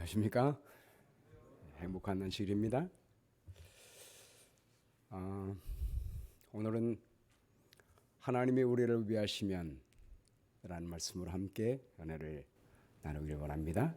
안녕하십니까? 행복한 안식일입니다. 오늘은 하나님이 우리를 위하시면 라는 말씀으로 함께 은혜를 나누기를 원합니다.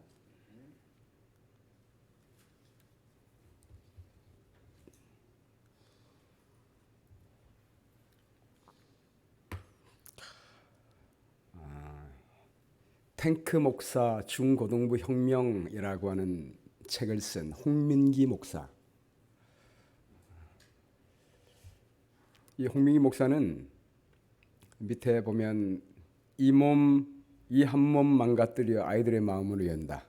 탱크 목사 중고등부 혁명이라고 하는 책을 쓴 홍민기 목사. 이 홍민기 목사는 밑에 보면 이 한 몸 망가뜨려 아이들의 마음을 연다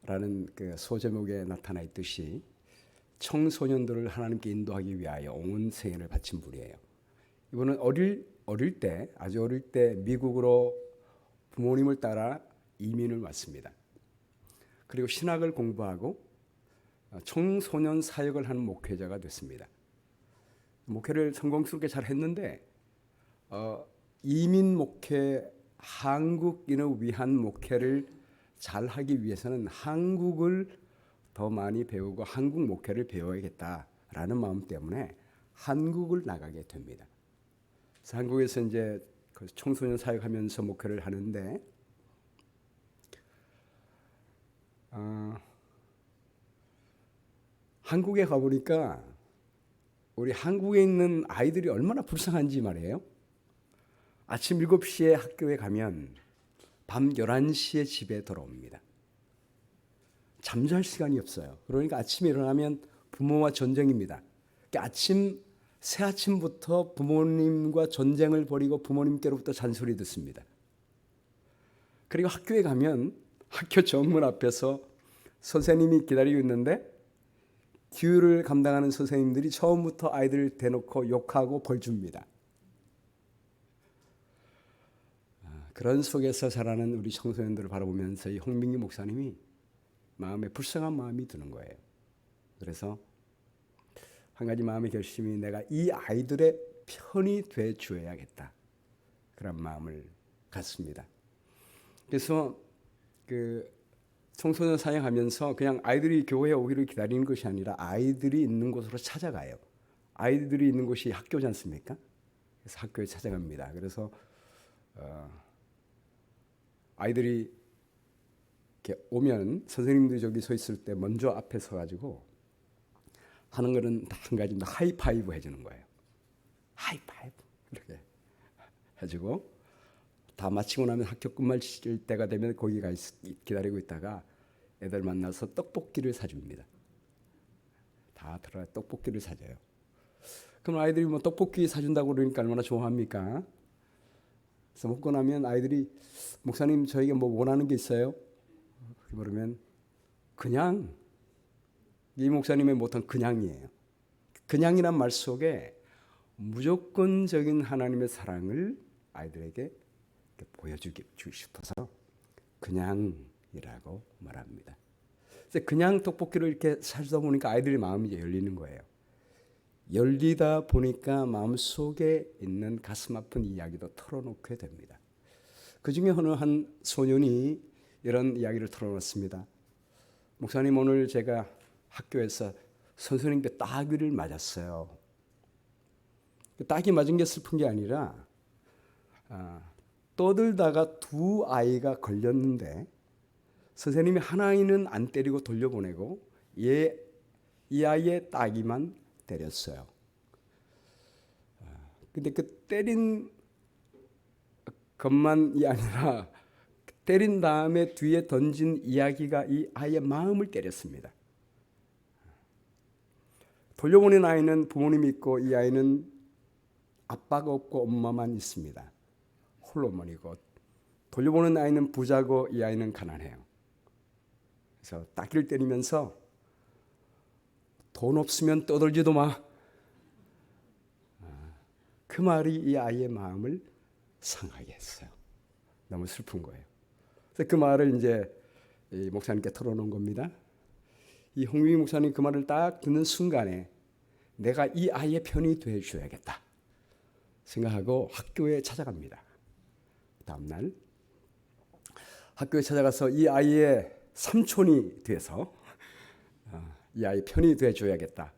라는 그 소제목에 나타나 있듯이 청소년들을 하나님께 인도하기 위하여 온 생애를 바친 분이에요. 이분은 아주 어릴 때 미국으로 부모님을 따라 이민을 왔습니다. 그리고 신학을 공부하고 청소년 사역을 하는 목회자가 됐습니다. 목회를 성공스럽게 잘 했는데 이민 목회, 한국인을 위한 목회를 잘 하기 위해서는 한국을 더 많이 배우고 한국 목회를 배워야겠다라는 마음 때문에 한국을 나가게 됩니다. 그래서 한국에서 이제 청소년 사역하면서 목회를 하는데 한국에 가보니까 우리 한국에 있는 아이들이 얼마나 불쌍한지 말이에요. 아침 7시에 학교에 가면 밤 11시에 집에 돌아옵니다. 잠잘 시간이 없어요. 그러니까 아침에 일어나면 부모와 전쟁입니다. 그러니까 새 아침부터 부모님과 전쟁을 벌이고 부모님께로부터 잔소리 듣습니다. 그리고 학교에 가면 학교 정문 앞에서 선생님이 기다리고 있는데 교육을 감당하는 선생님들이 처음부터 아이들을 대놓고 욕하고 벌 줍니다. 그런 속에서 자라는 우리 청소년들을 바라보면서 이 홍민기 목사님이 마음에 불쌍한 마음이 드는 거예요. 그래서 한 가지 마음의 결심이 내가 이 아이들의 편이 돼 주어야겠다. 그런 마음을 갖습니다. 그래서 그 청소년 사역하면서 그냥 아이들이 교회에 오기를 기다리는 것이 아니라 아이들이 있는 곳으로 찾아가요. 아이들이 있는 곳이 학교지 않습니까? 그래서 학교에 찾아갑니다. 그래서 아이들이 이렇게 오면 선생님들이 저기 서 있을 때 먼저 앞에 서가지고 하는 거는 한 가지 하이파이브 해주는 거예요. 하이파이브 이렇게 해주고 다 마치고 나면 학교 끝마칠 때가 되면 거기 가 기다리고 있다가 애들 만나서 떡볶이를 사줍니다. 다 들어가 떡볶이를 사줘요. 그럼 아이들이 뭐 떡볶이 사준다고 그러니까 얼마나 좋아합니까? 그래서 먹고 나면 아이들이 목사님 저에게 뭐 원하는 게 있어요? 그러면 그냥 이 목사님의 못한 그냥이에요. 그냥이란 말 속에 무조건적인 하나님의 사랑을 아이들에게 보여주고 싶어서 그냥이라고 말합니다. 그래서 그냥 떡볶이를 이렇게 사주다 보니까 아이들의 마음이 이제 열리는 거예요. 열리다 보니까 마음속에 있는 가슴 아픈 이야기도 털어놓게 됩니다. 그 중에 어느 한 소년이 이런 이야기를 털어놓습니다. 목사님 오늘 제가 학교에서 선생님께 따귀를 맞았어요. 따귀 맞은 게 슬픈 게 아니라 떠들다가 두 아이가 걸렸는데 선생님이 한 아이는 안 때리고 돌려보내고 이 아이의 따귀만 때렸어요. 근데 그 때린 것만이 아니라 때린 다음에 뒤에 던진 이야기가 이 아이의 마음을 때렸습니다. 돌려보낸 아이는 부모님이 있고 이 아이는 아빠가 없고 엄마만 있습니다. 홀로머니고 돌려보낸 아이는 부자고 이 아이는 가난해요. 그래서 따귀를 때리면서 돈 없으면 떠들지도 마. 그 말이 이 아이의 마음을 상하게 했어요. 너무 슬픈 거예요. 그래서 그 말을 이제 이 목사님께 털어놓은 겁니다. 이 홍민기 목사님 그 말을 딱 듣는 순간에 내가 이 아이의 편이 되어줘야겠다 생각하고 학교에 찾아갑니다. 다음 날 학교에 찾아가서 이 아이의 삼촌이 돼서 이 아이 편이 돼줘야겠다.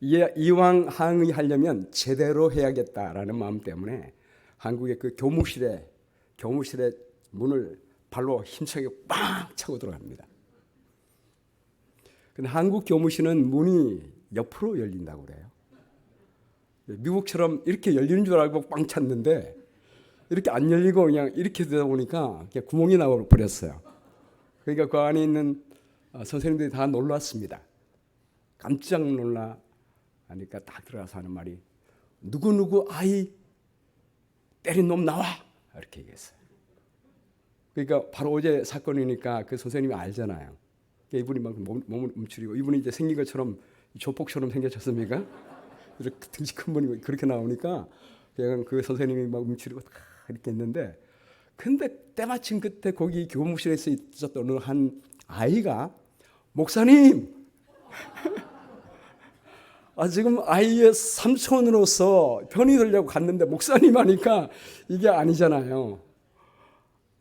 이왕 항의하려면 제대로 해야겠다라는 마음 때문에 한국의 그 교무실에 문을 발로 힘차게 빵 차고 들어갑니다. 근데 한국 교무실은 문이 옆으로 열린다고 그래요. 미국처럼 이렇게 열리는 줄 알고 빵 찼는데 이렇게 안 열리고 그냥 이렇게 되다 보니까 그냥 구멍이 나와 버렸어요. 그러니까 그 안에 있는 선생님들이 다 놀랐습니다. 깜짝 놀라 하니까 딱 들어가서 하는 말이 누구누구 아이 때린 놈 나와 이렇게 얘기했어요. 그러니까 바로 어제 사건이니까 그 선생님이 알잖아요. 이분이 막 몸을 움츠리고 이분이 이제 생긴 것처럼 조폭처럼 생겼습니까? 이렇게 등치 큰 분이 그렇게 나오니까 그냥 그 선생님이 막 움츠리고 이렇게 했는데 근데 때마침 그때 거기 교무실에서 있었던 어느 한 아이가 목사님 지금 아이의 삼촌으로서 편히 들려고 갔는데 목사님 하니까 이게 아니잖아요.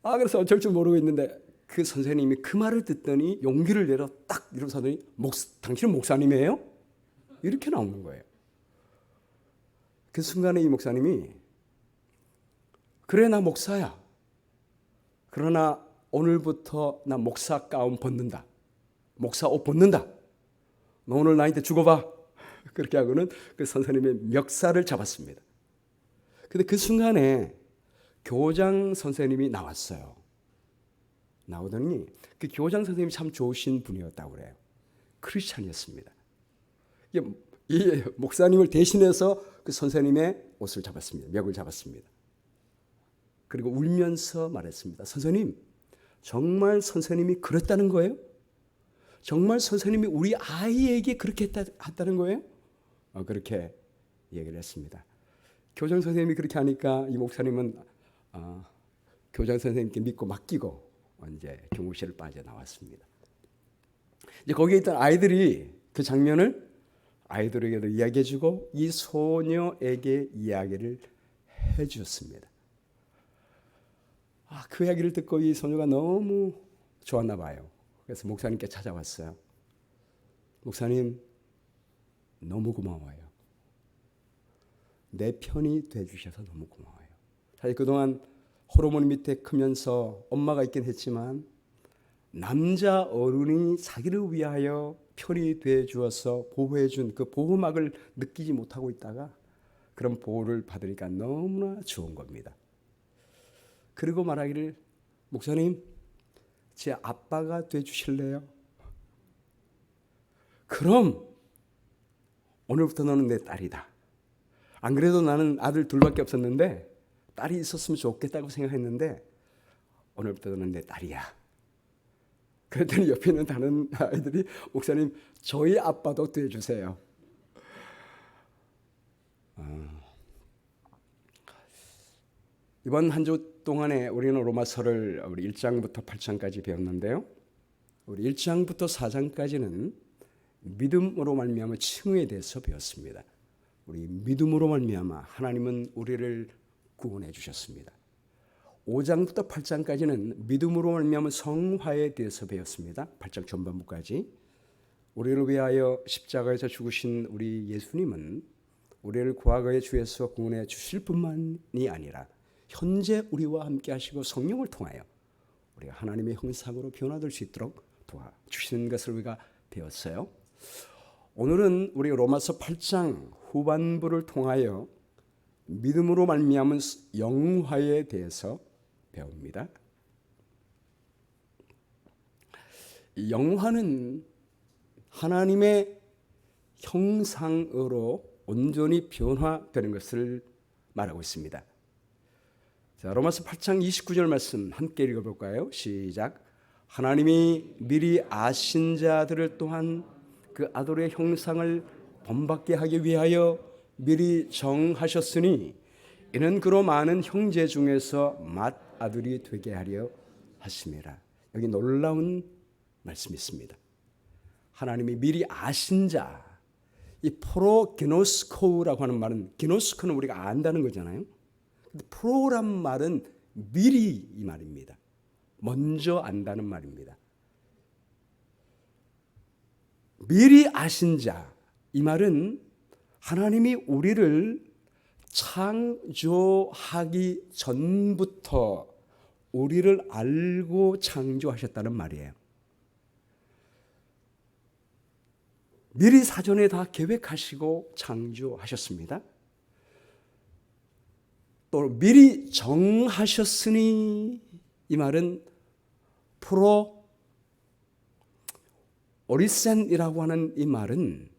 그래서 어쩔 줄 모르고 있는데 그 선생님이 그 말을 듣더니 용기를 내려 딱 일어서더니 당신은 목사님이에요? 이렇게 나오는 거예요. 그 순간에 이 목사님이 그래 나 목사야. 그러나 오늘부터 나 목사 가운 벗는다. 목사 옷 벗는다. 너 오늘 나한테 죽어봐. 그렇게 하고는 그 선생님의 멱살을 잡았습니다. 근데 그 순간에 교장 선생님이 나왔어요. 나오더니 그 교장 선생님이 참 좋으신 분이었다고 그래요. 크리스찬이었습니다. 이 목사님을 대신해서 그 선생님의 옷을 잡았습니다. 멱을 잡았습니다. 그리고 울면서 말했습니다. 선생님, 정말 선생님이 그랬다는 거예요? 정말 선생님이 우리 아이에게 그렇게 했다는 거예요? 그렇게 얘기를 했습니다. 교장 선생님이 그렇게 하니까 이 목사님은 교장 선생님께 믿고 맡기고 이제 교무실을 빠져나왔습니다. 이제 거기에 있던 아이들이 그 장면을 아이들에게도 이야기해주고 이 소녀에게 이야기를 해주었습니다. 그 이야기를 듣고 이 소녀가 너무 좋았나 봐요. 그래서 목사님께 찾아왔어요. 목사님, 너무 고마워요. 내 편이 돼주셔서 너무 고마워요. 사실 그동안 호르몬 밑에 크면서 엄마가 있긴 했지만 남자 어른이 자기를 위하여 편이 돼 주어서 보호해 준 그 보호막을 느끼지 못하고 있다가 그런 보호를 받으니까 너무나 좋은 겁니다. 그리고 말하기를 목사님 제 아빠가 돼 주실래요? 그럼 오늘부터 너는 내 딸이다. 안 그래도 나는 아들 둘밖에 없었는데 딸이 있었으면 좋겠다고 생각했는데 오늘부터 너는 내 딸이야. 그랬더니 옆에 있는 다른 아이들이 목사님 저희 아빠도 돼주세요. 이번 한 주 동안에 우리는 로마서를 우리 1장부터 8장까지 배웠는데요. 우리 1장부터 4장까지는 믿음으로 말미암아 칭의에 대해서 배웠습니다. 우리 믿음으로 말미암아 하나님은 우리를 구원해 주셨습니다. 5장부터 8장까지는 믿음으로 말미암아 성화에 대해서 배웠습니다. 8장 전반부까지. 우리를 위하여 십자가에서 죽으신 우리 예수님은 우리를 과거의 죄에서 구원해 주실 뿐만이 아니라 현재 우리와 함께 하시고 성령을 통하여 우리가 하나님의 형상으로 변화될 수 있도록 도와주시는 것을 우리가 배웠어요. 오늘은 우리 로마서 8장 후반부를 통하여 믿음으로 말미암은 영화에 대해서 배웁니다. 이 영화는 하나님의 형상으로 온전히 변화되는 것을 말하고 있습니다. 자, 로마서 8장 29절 말씀 함께 읽어볼까요? 시작. 하나님이 미리 아신 자들을 또한 그 아들의 형상을 본받게 하기 위하여 미리 정하셨으니 이는 그로 많은 형제 중에서 맏아들이 되게 하려 하심이라. 여기 놀라운 말씀이 있습니다. 하나님이 미리 아신 자, 이 프로게노스코라고 하는 말은 게노스코는 우리가 안다는 거잖아요. 근데 프로란 말은 미리 이 말입니다. 먼저 안다는 말입니다. 미리 아신 자, 이 말은 하나님이 우리를 창조하기 전부터 우리를 알고 창조하셨다는 말이에요. 미리 사전에 다 계획하시고 창조하셨습니다. 또 미리 정하셨으니, 이 말은 프로 오리센이라고 하는 이 말은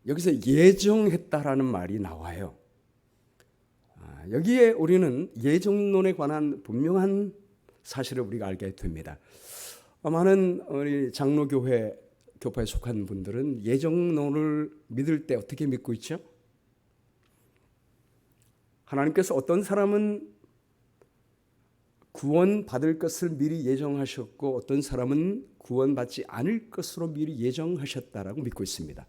여기서 예정했다라는 말이 나와요. 여기에 우리는 예정론에 관한 분명한 사실을 우리가 알게 됩니다. 많은 우리 장로교회 교파에 속한 분들은 예정론을 믿을 때 어떻게 믿고 있죠? 하나님께서 어떤 사람은 구원받을 것을 미리 예정하셨고 어떤 사람은 구원받지 않을 것으로 미리 예정하셨다라고 믿고 있습니다.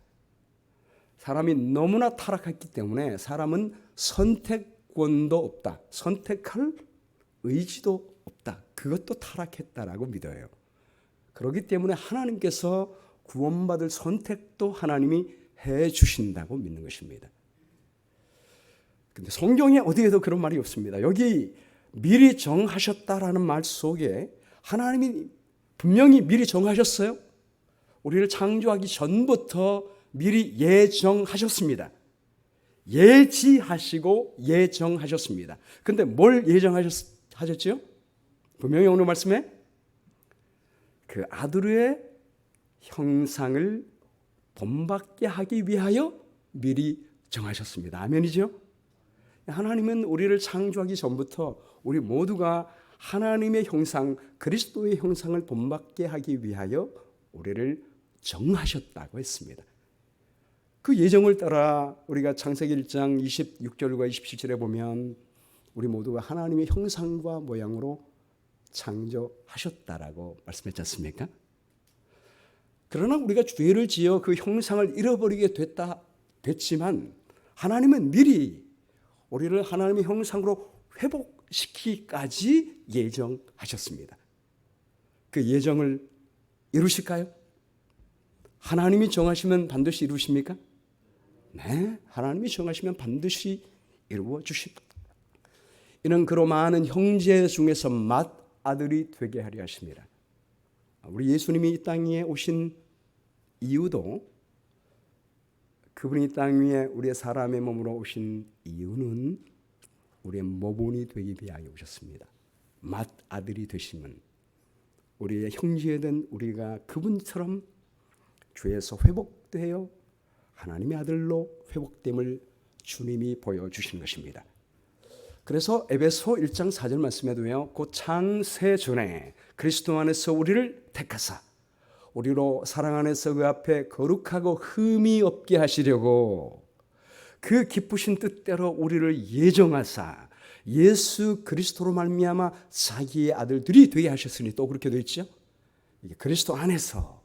사람이 너무나 타락했기 때문에 사람은 선택권도 없다. 선택할 의지도 없다. 그것도 타락했다라고 믿어요. 그렇기 때문에 하나님께서 구원받을 선택도 하나님이 해 주신다고 믿는 것입니다. 근데 성경에 어디에도 그런 말이 없습니다. 여기 미리 정하셨다라는 말 속에 하나님이 분명히 미리 정하셨어요. 우리를 창조하기 전부터 미리 예정하셨습니다. 예지하시고 예정하셨습니다. 근데 뭘 예정하셨죠? 분명히 오늘 말씀에 그 아들의 형상을 본받게 하기 위하여 미리 정하셨습니다. 아멘이죠? 하나님은 우리를 창조하기 전부터 우리 모두가 하나님의 형상, 그리스도의 형상을 본받게 하기 위하여 우리를 정하셨다고 했습니다. 그 예정을 따라 우리가 창세기 1장 26절과 27절에 보면 우리 모두가 하나님의 형상과 모양으로 창조하셨다라고 말씀했지 않습니까? 그러나 우리가 죄를 지어 그 형상을 잃어버리게 됐지만 하나님은 미리 우리를 하나님의 형상으로 회복시키기까지 예정하셨습니다. 그 예정을 이루실까요? 하나님이 정하시면 반드시 이루십니까? 네, 하나님이 정하시면 반드시 이루어 주십니다. 이는 그로 많은 형제 중에서 맏아들이 되게 하려 하십니다. 우리 예수님이 이 땅 위에 오신 이유도, 그분이 이 땅 위에 우리의 사람의 몸으로 오신 이유는 우리의 모본이 되기 위하여 오셨습니다. 맏아들이 되시면 우리의 형제된 우리가 그분처럼 죄에서 회복되어 하나님의 아들로 회복됨을 주님이 보여주신 것입니다. 그래서 에베소 1장 4절 말씀에도요, 곧 창세 전에 그리스도 안에서 우리를 택하사 우리로 사랑 안에서 그 앞에 거룩하고 흠이 없게 하시려고 그 기쁘신 뜻대로 우리를 예정하사 예수 그리스도로 말미암아 자기의 아들들이 되게 하셨으니, 또 그렇게 되어 있죠. 그리스도 안에서,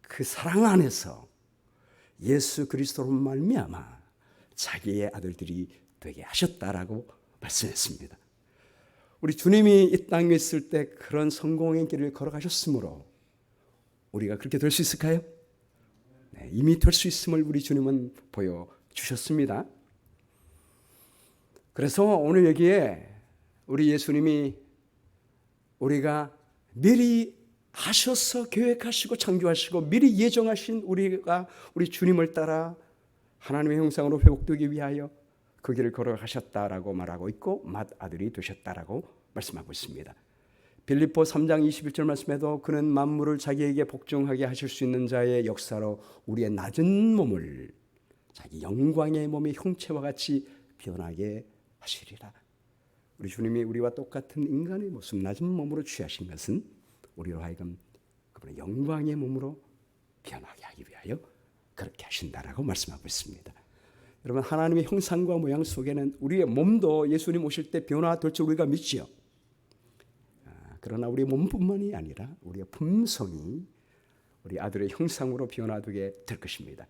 그 사랑 안에서 예수 그리스도로 말미암아 자기의 아들들이 되게 하셨다라고 말씀했습니다. 우리 주님이 이 땅에 있을 때 그런 성공의 길을 걸어가셨으므로 우리가 그렇게 될 수 있을까요? 네, 이미 될 수 있음을 우리 주님은 보여주셨습니다. 그래서 오늘 여기에 우리 예수님이 우리가 미리 하셔서 계획하시고 창조하시고 미리 예정하신 우리가 우리 주님을 따라 하나님의 형상으로 회복되기 위하여 그 길을 걸어가셨다라고 말하고 있고 맏아들이 되셨다라고 말씀하고 있습니다. 빌립보 3장 21절 말씀에도 그는 만물을 자기에게 복종하게 하실 수 있는 자의 역사로 우리의 낮은 몸을 자기 영광의 몸의 형체와 같이 변하게 하시리라. 우리 주님이 우리와 똑같은 인간의 모습, 낮은 몸으로 취하신 것은 우리로 하여금 그분의 영광의 몸으로 변하게 하기 위하여 그렇게 하신다라고 말씀하고 있습니다. 여러분, 하나님의 형상과 모양 속에는 우리의 몸도 예수님 오실 때 변화될 줄 우리가 믿지요. 그러나 우리 몸뿐만이 아니라 우리의 품성이 우리 아들의 형상으로 변화되게 될 것입니다.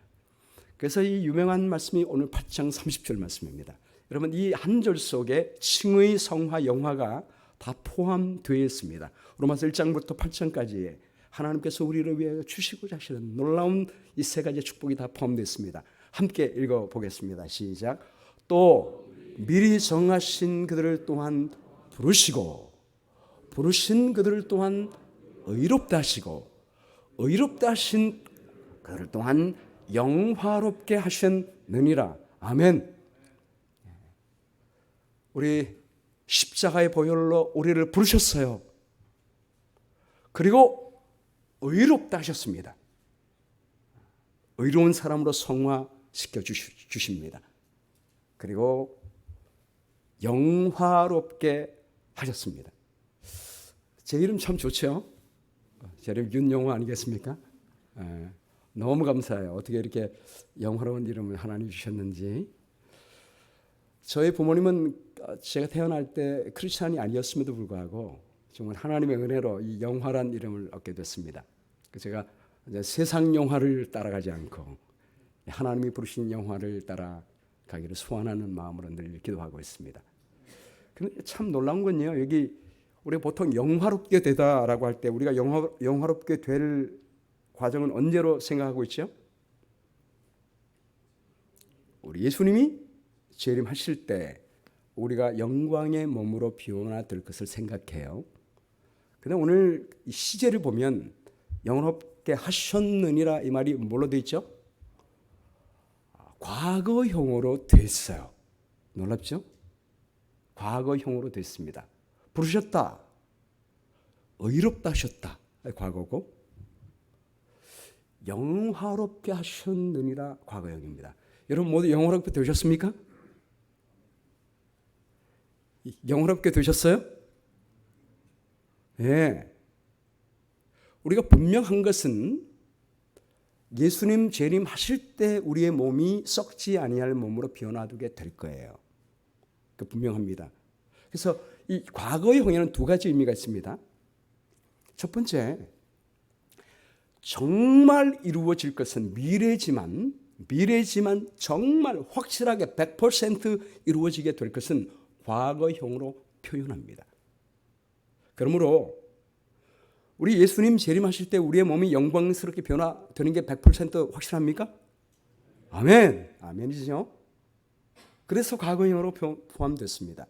그래서 이 유명한 말씀이 오늘 8장 30절 말씀입니다. 여러분, 이 한 절 속에 칭의, 성화, 영화가 다 포함되어 있습니다. 로마서 1장부터 8장까지의 하나님께서 우리를 위해 주시고자 하시는 놀라운 이 세 가지 축복이 다 포함되어 있습니다. 함께 읽어보겠습니다. 시작. 또 미리 정하신 그들을 또한 부르시고 부르신 그들을 또한 의롭다 하시고 의롭다 하신 그들을 또한 영화롭게 하셨느니라. 아멘. 우리 십자가의 보혈로 우리를 부르셨어요. 그리고 의롭다 하셨습니다. 의로운 사람으로 성화시켜 주십니다. 그리고 영화롭게 하셨습니다. 제 이름 참 좋죠? 제 이름 윤영화 아니겠습니까? 너무 감사해요. 어떻게 이렇게 영화로운 이름을 하나님 주셨는지. 저희 부모님은 제가 태어날 때 크리스찬이 아니었음에도 불구하고 정말 하나님의 은혜로 이 영화란 이름을 얻게 됐습니다. 제가 이제 세상 영화를 따라가지 않고 하나님이 부르신 영화를 따라가기를 소원하는 마음으로 늘 기도하고 있습니다. 근데 참 놀라운 건요. 여기 우리가 보통 영화롭게 되다라고 할 때 우리가 영화롭게 될 과정은 언제로 생각하고 있죠? 우리 예수님이 재림하실 때 우리가 영광의 몸으로 변화될 것을 생각해요. 그런데 오늘 이 시제를 보면 영화롭게 하셨느니라 이 말이 뭘로 되어 있죠? 과거형으로 됐어요. 놀랍죠? 과거형으로 됐습니다. 부르셨다. 의롭다 하셨다. 과거고 영화롭게 하셨느니라 과거형입니다. 여러분 모두 영화롭게 되셨습니까? 영화롭게 되셨어요? 네. 우리가 분명한 것은 예수님 재림하실 때 우리의 몸이 썩지 아니할 몸으로 변화되게 될 거예요. 그 분명합니다. 그래서 이 과거형에는 두 가지 의미가 있습니다. 첫 번째, 정말 이루어질 것은 미래지만 정말 확실하게 100% 이루어지게 될 것은 과거형으로 표현합니다. 그러므로 우리 예수님 재림하실 때 우리의 몸이 영광스럽게 변화되는 게 100% 확실합니까? 아멘. 아멘이죠. 그래서 과거형으로 포함됐습니다.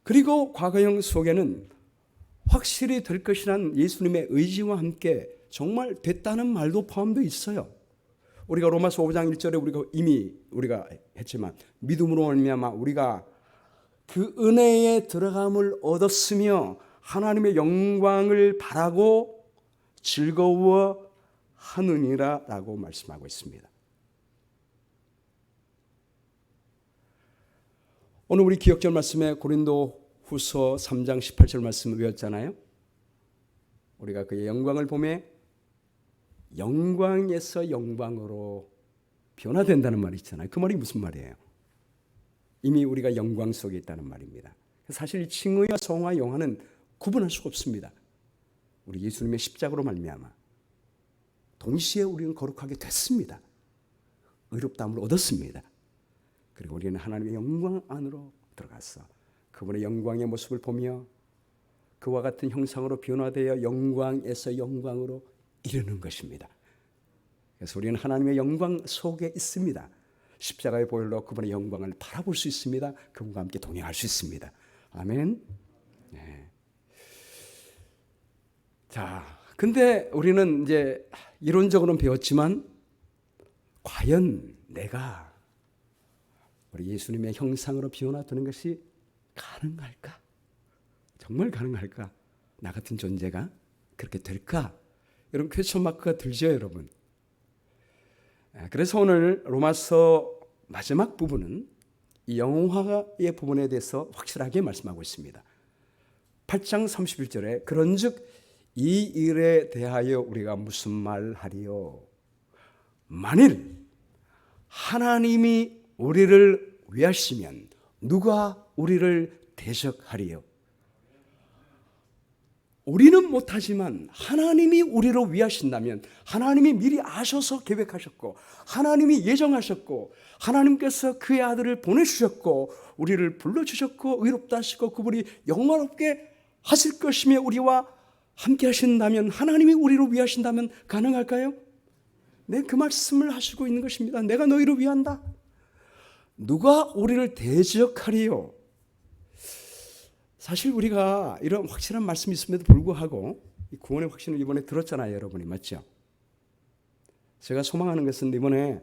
그리고 과거형 속에는 확실히 될 것이란 예수님의 의지와 함께 정말 됐다는 말도 포함되어 있어요. 우리가 로마서 5장 1절에 우리가 했지만 믿음으로 말미암아 우리가 그 은혜에 들어감을 얻었으며 하나님의 영광을 바라고 즐거워 하느니라라고 말씀하고 있습니다. 오늘 우리 기억절 말씀에 고린도후서 3장 18절 말씀을 외웠잖아요. 우리가 그의 영광을 보며 영광에서 영광으로 변화된다는 말이 있잖아요. 그 말이 무슨 말이에요? 이미 우리가 영광 속에 있다는 말입니다. 사실 칭의와 성화 영화는 구분할 수가 없습니다. 우리 예수님의 십자가로 말미암아 동시에 우리는 거룩하게 됐습니다. 의롭다함을 얻었습니다. 그리고 우리는 하나님의 영광 안으로 들어갔어. 그분의 영광의 모습을 보며 그와 같은 형상으로 변화되어 영광에서 영광으로 이르는 것입니다. 그래서 우리는 하나님의 영광 속에 있습니다. 십자가의 보혈로 그분의 영광을 바라볼 수 있습니다. 그분과 함께 동행할 수 있습니다. 아멘. 네. 자, 근데 우리는 이제 이론적으로는 배웠지만 과연 내가 우리 예수님의 형상으로 변화되는 것이 가능할까? 정말 가능할까? 나 같은 존재가 그렇게 될까? 여러분 퀘스천 마크가 들죠, 여러분. 그래서 오늘 로마서 마지막 부분은 이 영화의 부분에 대해서 확실하게 말씀하고 있습니다. 8장 31절에 그런즉 이 일에 대하여 우리가 무슨 말하리요? 만일 하나님이 우리를 위하시면 누가 우리를 대적하리요? 우리는 못하지만 하나님이 우리를 위하신다면 하나님이 미리 아셔서 계획하셨고 하나님이 예정하셨고 하나님께서 그의 아들을 보내주셨고 우리를 불러주셨고 의롭다 하시고 그분이 영원롭게 하실 것이며 우리와 함께 하신다면, 하나님이 우리를 위하신다면 가능할까요? 네, 그 말씀을 하시고 있는 것입니다. 내가 너희를 위한다. 누가 우리를 대적하리요? 사실 우리가 이런 확실한 말씀이 있음에도 불구하고 이 구원의 확신을 이번에 들었잖아요, 여러분이. 맞죠? 제가 소망하는 것은 이번에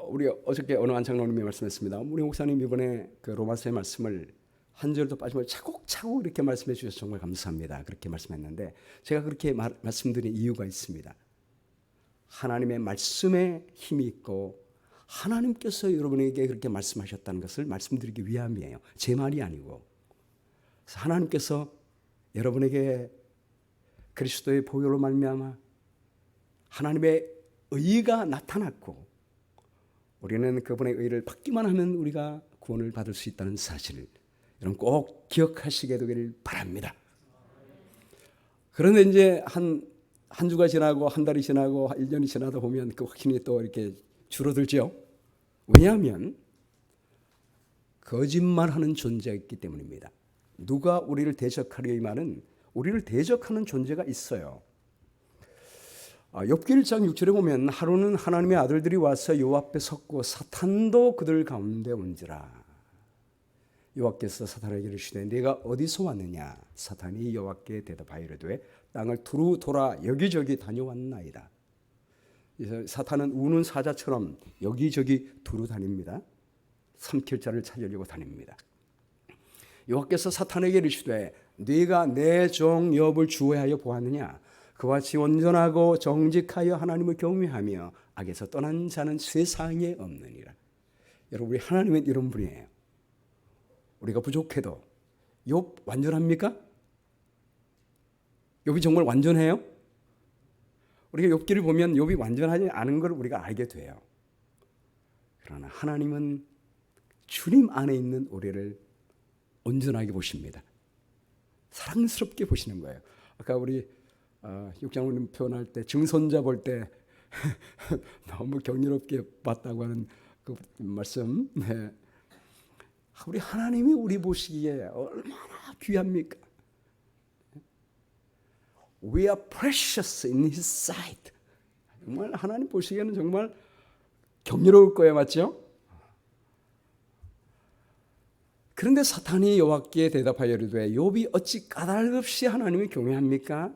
우리 어저께 어느 안창로님이 말씀했습니다. 우리 목사님 이번에 그 로마서의 말씀을 한 절도 빠짐없이 차곡차곡 이렇게 말씀해 주셔서 정말 감사합니다. 그렇게 말씀했는데 제가 그렇게 말씀드린 이유가 있습니다. 하나님의 말씀에 힘이 있고 하나님께서 여러분에게 그렇게 말씀하셨다는 것을 말씀드리기 위함이에요. 제 말이 아니고. 그래서 하나님께서 여러분에게 그리스도의 보혈로 말미암아 하나님의 의가 나타났고 우리는 그분의 의를 받기만 하면 우리가 구원을 받을 수 있다는 사실을 여러분 꼭 기억하시게 되기를 바랍니다. 그런데 이제 한 주가 지나고 한 달이 지나고 1년이 지나다 보면 그 확신이 또 이렇게 줄어들죠. 왜냐하면 거짓말하는 존재가 있기 때문입니다. 누가 우리를 대적하려 이 말은 우리를 대적하는 존재가 있어요. 욥기 1장 6절에 보면 하루는 하나님의 아들들이 와서 여호와 앞에 섰고 사탄도 그들 가운데 온지라. 여호와께서 사탄에게 이르시되 네가 어디서 왔느냐? 사탄이 여호와께 대답하여 이르되 땅을 두루 돌아 여기저기 다녀왔나이다. 사탄은 우는 사자처럼 여기저기 두루 다닙니다. 삼킬 자를 찾으려고 다닙니다. 여호와께서 사탄에게 이르시되 네가 내 종 욥을 주의하여 보았느냐? 그와 같이 온전하고 정직하여 하나님을 경외하며 악에서 떠난 자는 세상에 없느니라. 여러분 우리 하나님은 이런 분이에요. 우리가 부족해도 욥 완전합니까? 욥이 정말 완전해요? 우리가 욥기를 보면 욥이 완전하지 않은 걸 우리가 알게 돼요. 그러나 하나님은 주님 안에 있는 우리를 온전하게 보십니다. 사랑스럽게 보시는 거예요. 아까 우리 육장로님 표현할 때 증손자 볼 때 너무 경이롭게 봤다고 하는 그 말씀. 네. 우리 하나님이 우리 보시기에 얼마나 귀합니까? We are precious in His sight. 정말 하나님 보시기에는 정말 경이로울 거예요, 맞죠? 그런데 사탄이 여호와께 대답하여 이르되 욥이 어찌 까닭없이 하나님을 경외합니까?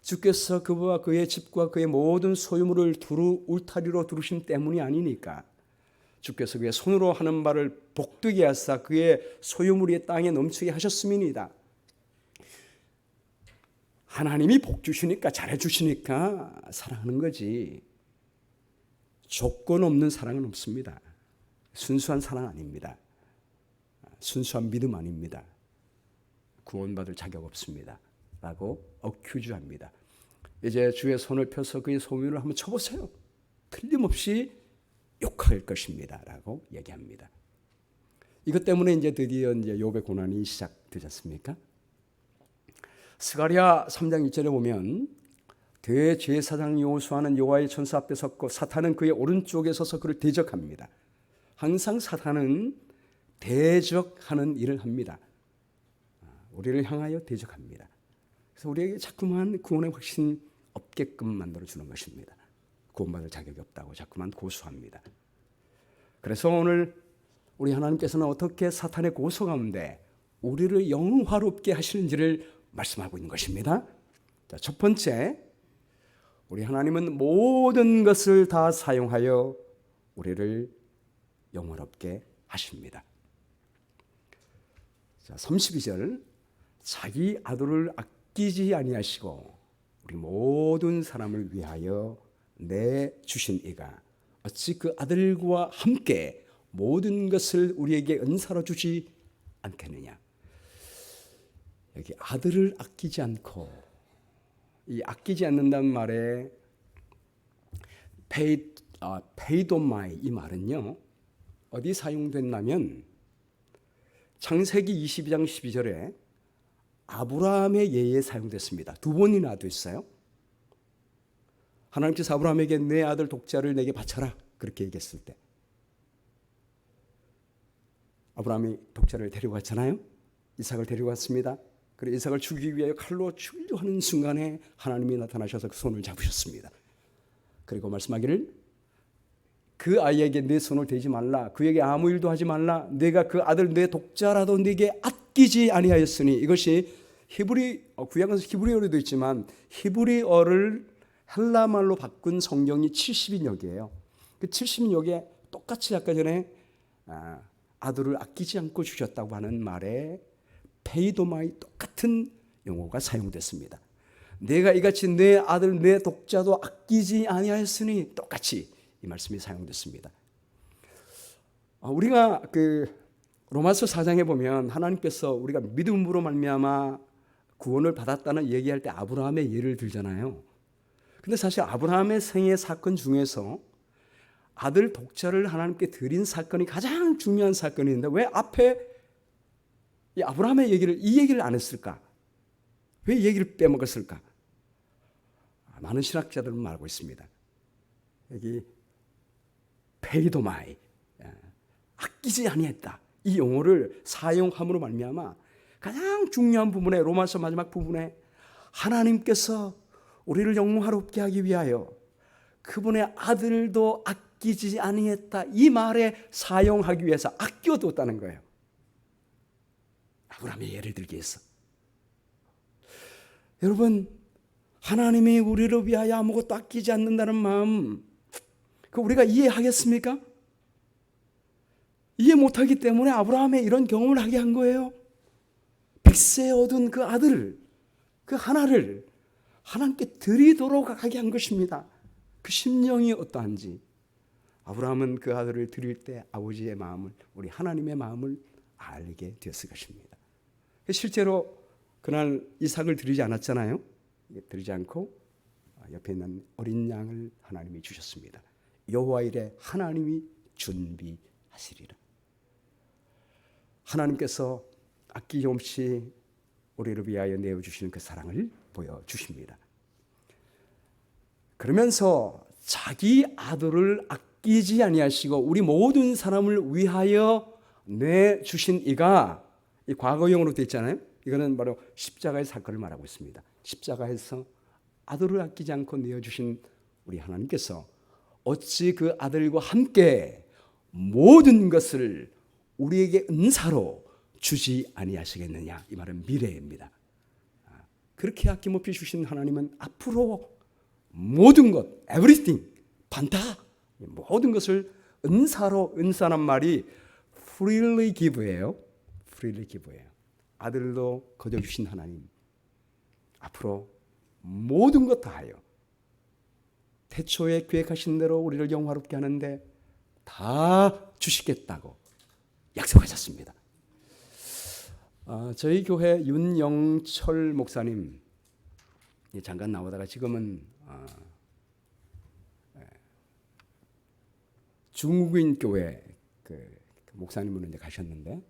주께서 그와 그의 집과 그의 모든 소유물을 두루 울타리로 두르신 때문이 아니니까. 주께서 그의 손으로 하는 바를 복되게 하사 그의 소유물이 땅에 넘치게 하셨음이니이다. 하나님이 복 주시니까 잘해 주시니까 사랑하는 거지. 조건 없는 사랑은 없습니다. 순수한 사랑 아닙니다. 순수한 믿음 아닙니다. 구원받을 자격 없습니다. 라고 어큐즈합니다. 이제 주의 손을 펴서 그의 소유를 한번 쳐보세요. 틀림없이 욕할 것입니다. 라고 얘기합니다. 이것 때문에 이제 드디어 이제 욥의 고난이 시작되지 않습니까? 스가랴 3장 1절에 보면 대제사장 여호수아는 여호와의 천사 앞에 섰고 사탄은 그의 오른쪽에 서서 그를 대적합니다. 항상 사탄은 대적하는 일을 합니다. 우리를 향하여 대적합니다. 그래서 우리에게 자꾸만 구원의 확신 없게끔 만들어주는 것입니다. 구원받을 자격이 없다고 자꾸만 고소합니다. 그래서 오늘 우리 하나님께서는 어떻게 사탄의 고소 가운데 우리를 영화롭게 하시는지를 말씀하고 있는 것입니다. 자, 첫 번째, 우리 하나님은 모든 것을 다 사용하여 우리를 영화롭게 하십니다. 자, 32절, 자기 아들을 아끼지 아니하시고 우리 모든 사람을 위하여 내주신 이가 어찌 그 아들과 함께 모든 것을 우리에게 은사로 주지 않겠느냐. 여기 아들을 아끼지 않고, 이 아끼지 않는다는 말에 페이도마이 이 말은요 어디 사용됐냐면 창세기 22장 12절에 아브라함의 예에 사용됐습니다. 두 번이나 됐어요. 하나님께서 아브라함에게 내 아들 독자를 내게 바쳐라 그렇게 얘기했을 때 아브라함이 독자를 데리고 갔잖아요. 이삭을 데리고 갔습니다. 그리고 이삭을 죽이기 위하여 칼로 죽이려 하는 순간에 하나님이 나타나셔서 그 손을 잡으셨습니다. 그리고 말씀하기를 그 아이에게 내 손을 대지 말라. 그에게 아무 일도 하지 말라. 내가 그 아들 내 독자라도 네게 아끼지 아니하였으니. 이것이 구약에서 히브리어로도 있지만 히브리어를 헬라말로 바꾼 성경이 70인역이에요. 그 70인역에 똑같이 아까 전에 아들을 아끼지 않고 주셨다고 하는 말에 페이도마이 똑같은 용어가 사용됐습니다. 내가 이같이 내 아들 내 독자도 아끼지 아니하였으니 똑같이 이 말씀이 사용됐습니다. 우리가 그 로마서 4장에 보면 하나님께서 우리가 믿음으로 말미암아 구원을 받았다는 얘기할 때 아브라함의 예를 들잖아요. 근데 사실 아브라함의 생애 사건 중에서 아들 독자를 하나님께 드린 사건이 가장 중요한 사건인데 왜 앞에 이 아브라함의 이 얘기를 안 했을까? 왜 이 얘기를 빼먹었을까? 많은 신학자들은 말하고 있습니다. 여기 페이도마이, 아끼지 아니했다. 이 용어를 사용함으로 말미암아 가장 중요한 부분에 로마서 마지막 부분에 하나님께서 우리를 영화롭게 하기 위하여 그분의 아들도 아끼지 아니했다. 이 말에 사용하기 위해서 아껴뒀다는 거예요. 아브라함의 예를 들기 위해서. 여러분, 하나님이 우리를 위하여 아무것도 아끼지 않는다는 마음, 그 우리가 이해하겠습니까? 이해 못하기 때문에 아브라함의 이런 경험을 하게 한 거예요. 100세에 얻은 그 아들을, 그 하나를 하나님께 드리도록 하게 한 것입니다. 그 심령이 어떠한지 아브라함은 그 아들을 드릴 때 아버지의 마음을, 우리 하나님의 마음을 알게 되었을 것입니다. 실제로 그날 이삭을 드리지 않았잖아요. 드리지 않고 옆에 있는 어린 양을 하나님이 주셨습니다. 여호와 이레 하나님이 준비하시리라. 하나님께서 아낌없이 우리를 위하여 내어주시는 그 사랑을 보여주십니다. 그러면서 자기 아들을 아끼지 아니하시고 우리 모든 사람을 위하여 내주신 이가, 이 과거형으로 되어 있잖아요. 이거는 바로 십자가의 사건을 말하고 있습니다. 십자가에서 아들을 아끼지 않고 내어주신 우리 하나님께서 어찌 그 아들과 함께 모든 것을 우리에게 은사로 주지 아니하시겠느냐. 이 말은 미래입니다. 그렇게 아낌없이 주신 하나님은 앞으로 모든 것, everything, 반다, 모든 것을 은사로, 은사란 말이 freely give예요. freely give예요. 아들도 거저 주신 하나님, 앞으로 모든 것 다하여 태초에 계획하신 대로 우리를 영화롭게 하는데 다 주시겠다고 약속하셨습니다. 저희 교회 윤영철 목사님 잠깐 나오다가 지금은 중국인 교회 그 목사님으로 이제 가셨는데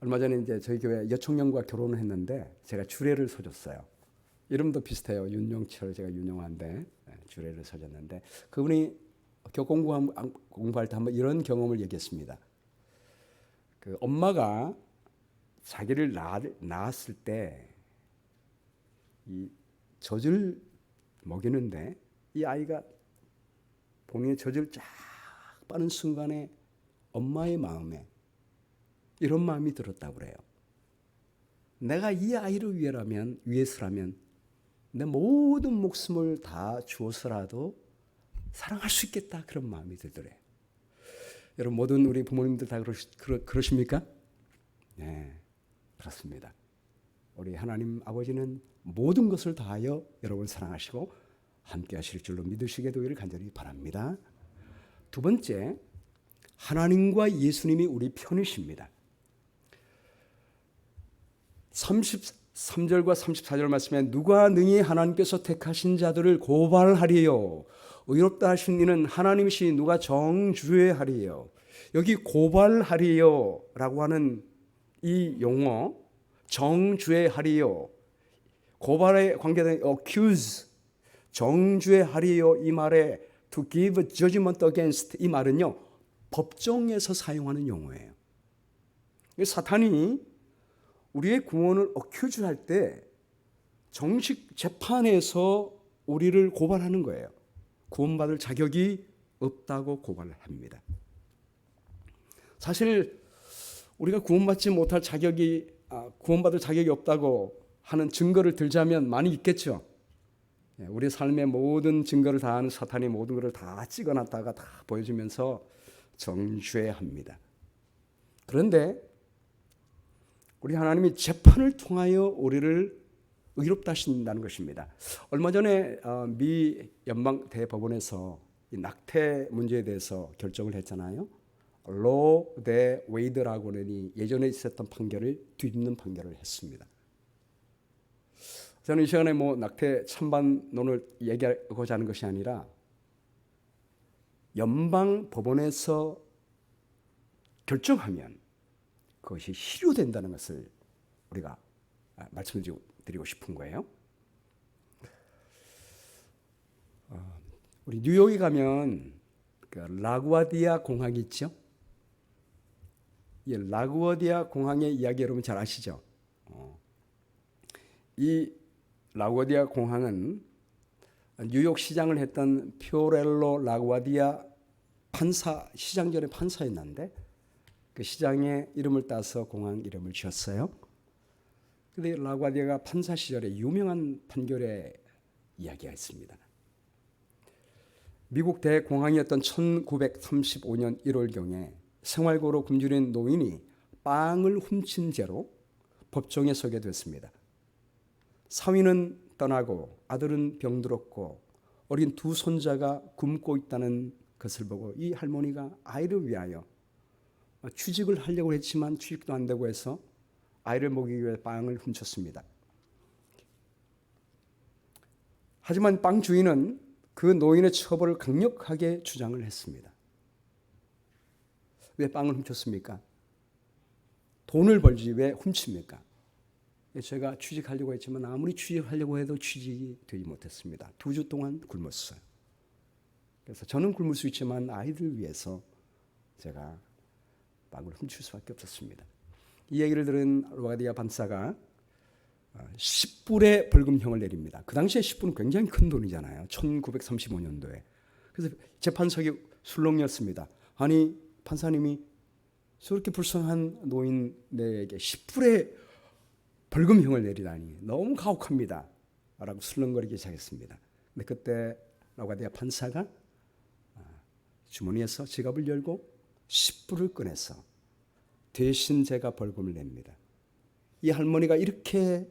얼마 전에 이제 저희 교회 여청년과 결혼을 했는데 제가 주례를 서줬어요. 이름도 비슷해요. 윤영철, 제가 윤영화인데 주례를 서줬는데 그분이 공부할 때 한번 이런 경험을 얘기했습니다. 그 엄마가 자기를 낳았을 때 이 젖을 먹이는데 이 아이가 본인의 젖을 쫙 빠는 순간에 엄마의 마음에 이런 마음이 들었다고 그래요. 내가 이 아이를 위해서라면 내 모든 목숨을 다 주어서라도 사랑할 수 있겠다. 그런 마음이 들더래요. 여러분 모든 우리 부모님들 다 그러십니까? 네, 그렇습니다. 우리 하나님 아버지는 모든 것을 다하여 여러분 사랑하시고 함께 하실 줄로 믿으시게 되기를 간절히 바랍니다. 두 번째, 하나님과 예수님이 우리 편이십니다. 33절과 34절 말씀에 누가 능히 하나님께서 택하신 자들을 고발하리요. 의롭다 하신 이는 하나님이시 누가 정죄하리요. 여기 고발하리요 라고 하는 이 용어 정죄하리요. 고발에 관계된 accuse, 정죄하리요 이 말에 to give judgment against 이 말은요 법정에서 사용하는 용어예요. 사탄이 우리의 구원을 어큐즈할 때 정식 재판에서 우리를 고발하는 거예요. 구원받을 자격이 없다고 고발합니다. 사실 우리가 구원받지 못할 구원받을 자격이 없다고 하는 증거를 들자면 많이 있겠죠. 우리 삶의 모든 증거를 다 하는 사탄이 모든 것을 다 찍어놨다가 다 보여주면서 정죄합니다. 그런데 우리 하나님이 재판을 통하여 우리를 의롭다 하신다는 것입니다. 얼마 전에 미 연방 대법원에서 이 낙태 문제에 대해서 결정을 했잖아요. 로 대 웨이드라고는 예전에 있었던 판결을 뒤집는 판결을 했습니다. 저는 이 시간에 낙태 찬반론을 얘기하고자 하는 것이 아니라 연방 법원에서 결정하면 그것이 실효된다는 것을 우리가 말씀드리고 싶은 거예요. 우리 뉴욕에 가면 그 라구아디아 공항이 있죠. 이 라구아디아 공항의 이야기 여러분 잘 아시죠? 이 라구아디아 공항은 뉴욕 시장을 했던 피오렐로 라구아디아 시장전의 판사였는데 그 시장의 이름을 따서 공항 이름을 지었어요. 그런데 라구아디아가 판사 시절에 유명한 판결의 이야기가 있습니다. 미국 대공항이었던 1935년 1월경에 생활고로 굶주린 노인이 빵을 훔친 죄로 법정에 서게 됐습니다. 사위는 떠나고 아들은 병들었고 어린 두 손자가 굶고 있다는 것을 보고 이 할머니가 아이를 위하여 취직을 하려고 했지만 취직도 안 되고 해서 아이를 먹이기 위해 빵을 훔쳤습니다. 하지만 빵 주인은 그 노인의 처벌을 강력하게 주장을 했습니다. 왜 빵을 훔쳤습니까? 돈을 벌지 왜 훔칩니까? 제가 취직하려고 했지만 아무리 취직하려고 해도 취직이 되지 못했습니다. 2주 동안 굶었어요. 그래서 저는 굶을 수 있지만 아이들 위해서 제가 빵을 훔칠 수밖에 없었습니다. 이 얘기를 들은 라구아디아 판사가 10불의 벌금형을 내립니다. 그 당시에 10불은 굉장히 큰 돈이잖아요. 1935년도에. 그래서 재판석이 술렁였습니다. 아니 판사님이 저렇게 불쌍한 노인에게 10불의 벌금형을 내리다니 너무 가혹합니다. 라고 술렁거리기 시작했습니다. 근데 그때 라구아디아 판사가 주머니에서 지갑을 열고 10불을 꺼내서 대신 제가 벌금을 냅니다. 이 할머니가 이렇게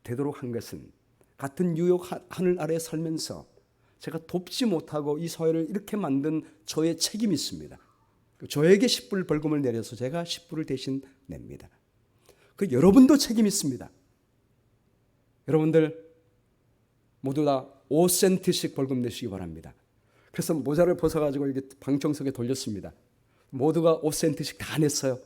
되도록 한 것은 같은 뉴욕 하늘 아래 살면서 제가 돕지 못하고 이 사회를 이렇게 만든 저의 책임이 있습니다. 저에게 10불 벌금을 내려서 제가 10불을 대신 냅니다. 그 여러분도 책임이 있습니다. 여러분들 모두 다 5센트씩 벌금 내시기 바랍니다. 그래서 모자를 벗어가지고 이렇게 방청석에 돌렸습니다. 모두가 5센트씩 다 냈어요.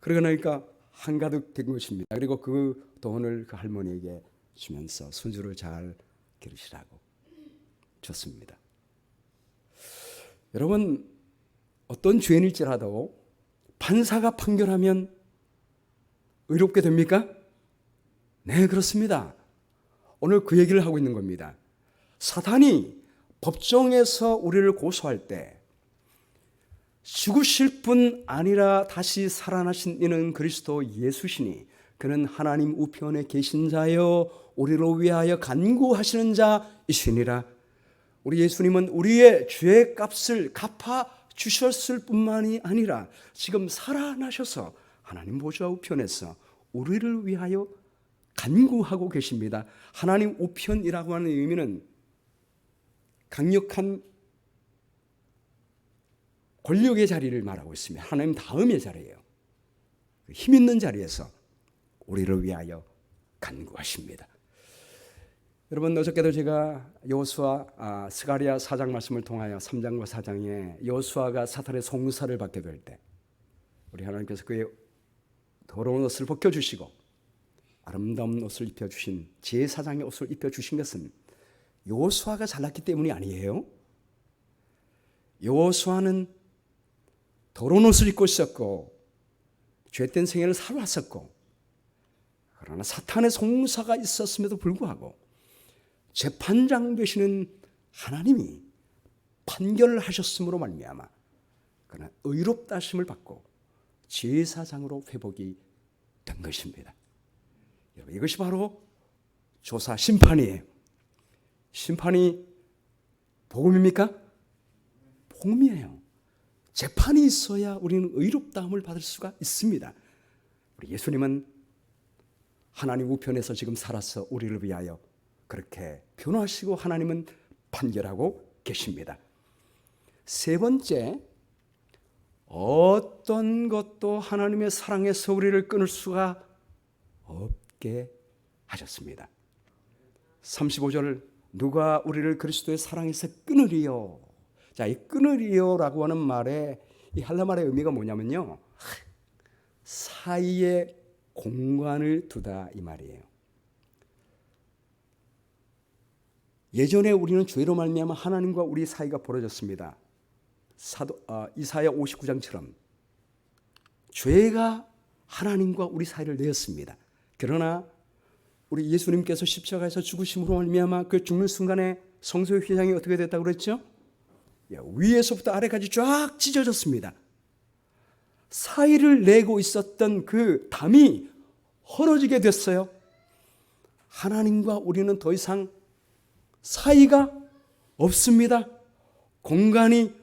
그러고 나니까 한가득 된 것입니다. 그리고 그 돈을 그 할머니에게 주면서 손주를 잘 기르시라고 줬습니다. 여러분 어떤 죄인일지라도 판사가 판결하면 의롭게 됩니까? 네, 그렇습니다. 오늘 그 얘기를 하고 있는 겁니다. 사탄이 법정에서 우리를 고소할 때 죽으실 분 아니라 다시 살아나신 이는 그리스도 예수시니 그는 하나님 우편에 계신 자여 우리로 위하여 간구하시는 자이시니라. 우리 예수님은 우리의 죄의 값을 갚아 주셨을 뿐만이 아니라 지금 살아나셔서 하나님 보좌 우편에서 우리를 위하여 간구하고 계십니다. 하나님 우편이라고 하는 의미는 강력한 권력의 자리를 말하고 있습니다. 하나님 다음의 자리예요. 힘 있는 자리에서 우리를 위하여 간구하십니다. 여러분 어저께도 제가 여호수아 스가랴 4장 말씀을 통하여 3장과 4장에 여호수아가 사탄의 송사를 받게 될 때 우리 하나님께서 그의 더러운 옷을 벗겨주시고 아름다운 옷을 입혀주신 제사장의 옷을 입혀주신 것은 여호수아가 잘났기 때문이 아니에요. 여호수아는 더러운 옷을 입고 있었고 죄된 생애를 살아왔었고 그러나 사탄의 송사가 있었음에도 불구하고 재판장 되시는 하나님이 판결을 하셨으므로 말미암아 그는 의롭다 하심을 받고 제사장으로 회복이 된 것입니다. 여러분, 이것이 바로 조사 심판이에요. 심판이 복음입니까? 복음이에요. 재판이 있어야 우리는 의롭다함을 받을 수가 있습니다. 우리 예수님은 하나님 우편에서 지금 살아서 우리를 위하여 그렇게 변호하시고 하나님은 판결하고 계십니다. 세 번째, 어떤 것도 하나님의 사랑에서 우리를 끊을 수가 없게 하셨습니다. 35절, 누가 우리를 그리스도의 사랑에서 끊으리요. 자, 이 끊으리요라고 하는 말에 이 헬라 말의 의미가 뭐냐면요, 사이에 공간을 두다 이 말이에요. 예전에 우리는 죄로 말미암아 하나님과 우리 사이가 벌어졌습니다. 이사야 59장처럼 죄가 하나님과 우리 사이를 내었습니다. 그러나 우리 예수님께서 십자가에서 죽으심으로 말미암아 그 죽는 순간에 성소의 휘장이 어떻게 됐다고 그랬죠? 위에서부터 아래까지 쫙 찢어졌습니다. 사이를 내고 있었던 그 담이 헐어지게 됐어요. 하나님과 우리는 더 이상 사이가 없습니다. 공간이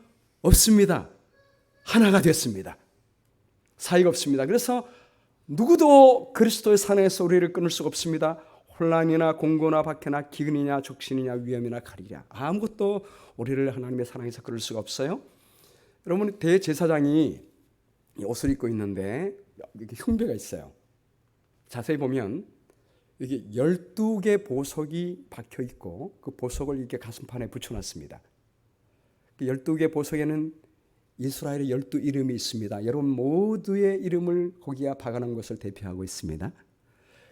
없습니다. 하나가 됐습니다. 사이가 없습니다. 그래서 누구도 그리스도의 사랑에서 우리를 끊을 수가 없습니다. 혼란이나 공고나 박해나 기근이냐 적신이냐 위험이나 칼이냐 아무것도 우리를 하나님의 사랑에서 끊을 수가 없어요. 여러분, 대제사장이 옷을 입고 있는데 이렇게 흉배가 있어요. 자세히 보면 이게 12개 보석이 박혀 있고 그 보석을 이렇게 가슴판에 붙여놨습니다. 그 12개 보석에는 이스라엘의 12 이름이 있습니다. 여러분 모두의 이름을 거기에 박아놓은 것을 대표하고 있습니다.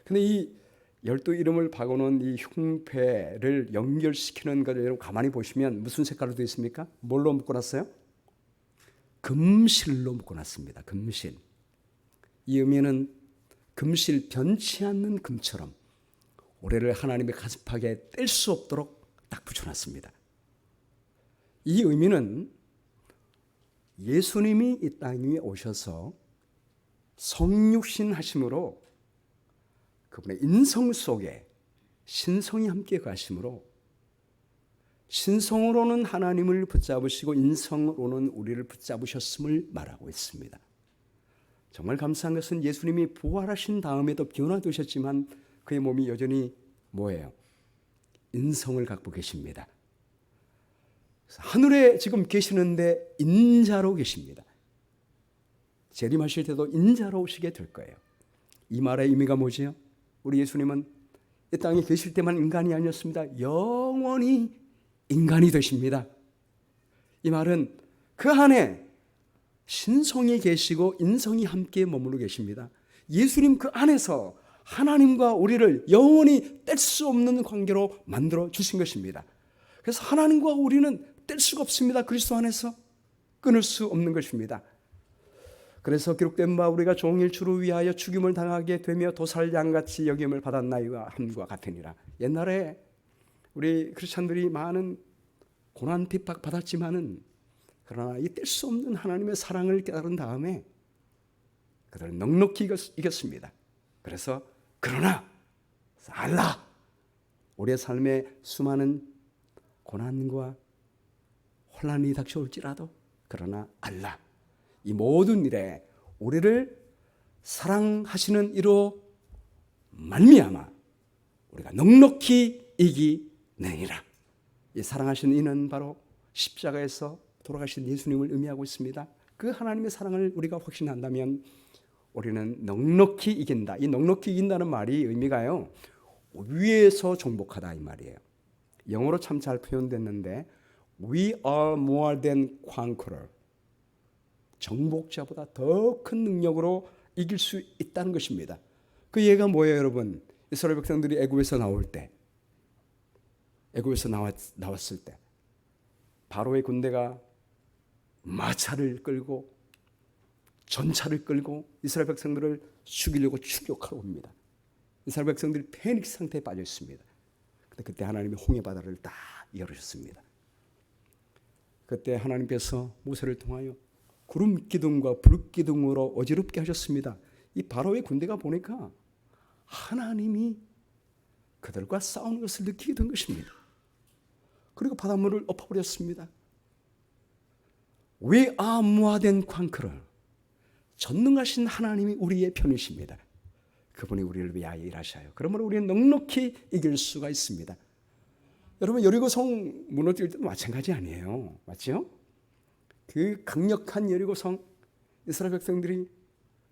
근데 이 12 이름을 박아놓은 이 흉패를 연결시키는 것을 여러분 가만히 보시면 무슨 색깔로 되어 있습니까? 뭘로 묶어놨어요? 금실로 묶어놨습니다. 금실. 이 의미는 금실, 변치 않는 금처럼 우리를 하나님의 가슴팍에 뗄 수 없도록 딱 붙여놨습니다. 이 의미는 예수님이 이 땅 위에 오셔서 성육신 하심으로 그분의 인성 속에 신성이 함께 가심으로 신성으로는 하나님을 붙잡으시고 인성으로는 우리를 붙잡으셨음을 말하고 있습니다. 정말 감사한 것은 예수님이 부활하신 다음에도 변화되셨지만 그의 몸이 여전히 뭐예요? 인성을 갖고 계십니다. 하늘에 지금 계시는데 인자로 계십니다. 재림하실 때도 인자로 오시게 될 거예요. 이 말의 의미가 뭐지요? 우리 예수님은 이 땅에 계실 때만 인간이 아니었습니다. 영원히 인간이 되십니다. 이 말은 그 안에 신성이 계시고 인성이 함께 머무르고 계십니다. 예수님 그 안에서 하나님과 우리를 영원히 뗄 수 없는 관계로 만들어 주신 것입니다. 그래서 하나님과 우리는 뗄 수가 없습니다. 그리스도 안에서 끊을 수 없는 것입니다. 그래서 기록된 바 우리가 종일 주를 위하여 죽임을 당하게 되며 도살양같이 여김을 받았나이와 함과 같으니라. 옛날에 우리 크리스찬들이 많은 고난 핍박 받았지만은 그러나 이 뗄 수 없는 하나님의 사랑을 깨달은 다음에 그들은 넉넉히 이겼습니다. 그래서 그러나 알라 우리의 삶에 수많은 고난과 혼란이 닥쳐올지라도 그러나 알라 이 모든 일에 우리를 사랑하시는 이로 말미암아 우리가 넉넉히 이기느니라. 이 사랑하시는 이는 바로 십자가에서 돌아가신 예수님을 의미하고 있습니다. 그 하나님의 사랑을 우리가 확신한다면 우리는 넉넉히 이긴다. 이 넉넉히 이긴다는 말이 의미가요, 위에서 정복하다 이 말이에요. 영어로 참 잘 표현됐는데 We are more than conqueror. 정복자보다 더 큰 능력으로 이길 수 있다는 것입니다. 그 예가 뭐예요, 여러분? 이스라엘 백성들이 애굽에서 나올 때, 애굽에서 나왔을 때 바로의 군대가 마차를 끌고 전차를 끌고 이스라엘 백성들을 죽이려고 추격하러 옵니다. 이스라엘 백성들이 패닉 상태에 빠져 있습니다. 근데 그때 하나님이 홍해 바다를 딱 열으셨습니다. 그때 하나님께서 모세를 통하여 구름 기둥과 불 기둥으로 어지럽게 하셨습니다. 이 바로의 군대가 보니까 하나님이 그들과 싸우는 것을 느끼게 된 것입니다. 그리고 바닷물을 엎어버렸습니다. We are more than conqueror. 전능하신 하나님이 우리의 편이십니다. 그분이 우리를 위하여 일하셔요. 그러므로 우리는 넉넉히 이길 수가 있습니다. 여러분, 여리고성 무너질 때도 마찬가지 아니에요. 맞죠? 그 강력한 여리고성, 이스라엘 백성들이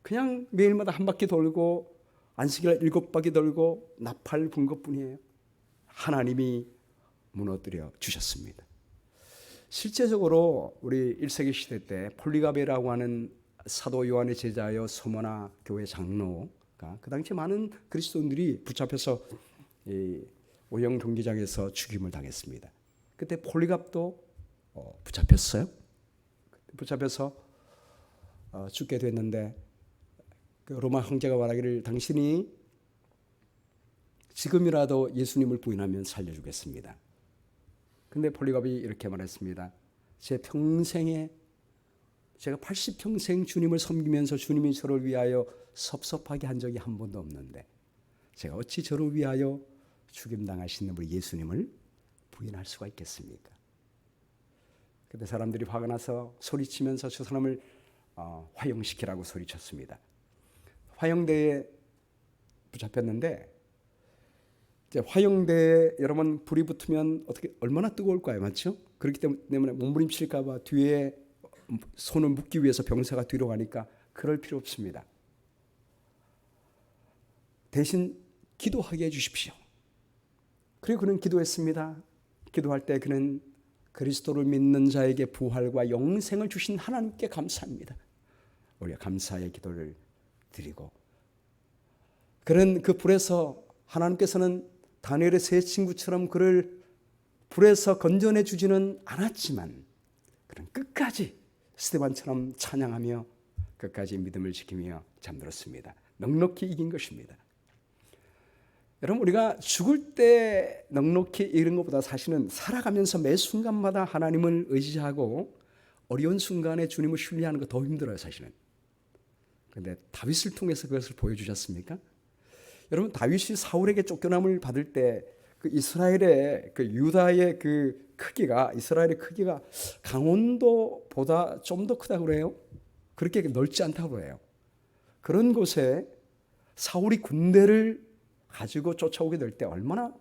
그냥 매일마다 한 바퀴 돌고 안식일 7바퀴 돌고 나팔 분 것뿐이에요. 하나님이 무너뜨려 주셨습니다. 실제적으로 우리 1세기 시대 때 폴리가베라고 하는 사도 요한의 제자여 서머나 교회 장로가 그 당시 많은 그리스도인들이 붙잡혀서 오영 경기장에서 죽임을 당했습니다. 그때 폴리갑도 붙잡혔어요. 붙잡혀서 죽게 됐는데 그 로마 황제가 말하기를 당신이 지금이라도 예수님을 부인하면 살려주겠습니다. 근데 폴리갑이 이렇게 말했습니다. 제 평생에 제가 80평생 주님을 섬기면서 주님이 저를 위하여 섭섭하게 한 적이 한 번도 없는데 제가 어찌 저를 위하여 죽임당하시는 우리 예수님을 부인할 수가 있겠습니까? 그때 사람들이 화가 나서 소리치면서 저 사람을 화형시키라고 소리쳤습니다. 화형대에 붙잡혔는데 이제 화형대에 여러분 불이 붙으면 어떻게 얼마나 뜨거울까요, 맞죠? 그렇기 때문에 몸부림칠까봐 뒤에 손을 묶기 위해서 병사가 뒤로 가니까 그럴 필요 없습니다. 대신 기도하게 해주십시오. 그리고 그는 기도했습니다. 기도할 때 그는 그리스도를 믿는 자에게 부활과 영생을 주신 하나님께 감사합니다. 우리가 감사의 기도를 드리고 그는 그 불에서 하나님께서는 다니엘의 세 친구처럼 그를 불에서 건져내 주지는 않았지만 그는 끝까지 스데반처럼 찬양하며 끝까지 믿음을 지키며 잠들었습니다. 넉넉히 이긴 것입니다. 여러분, 우리가 죽을 때 넉넉히 이긴 것보다 사실은 살아가면서 매 순간마다 하나님을 의지하고 어려운 순간에 주님을 신뢰하는 거 더 힘들어요, 사실은. 그런데 다윗을 통해서 그것을 보여주셨습니까? 여러분, 다윗이 사울에게 쫓겨남을 받을 때 그 이스라엘의 그 유다의 그 크기가 이스라엘의 크기가 강원도보다 좀 더 크다고 그래요. 그렇게 넓지 않다고 그래요. 그런 곳에 사울이 군대를 가지고 쫓아오게 될 때 얼마나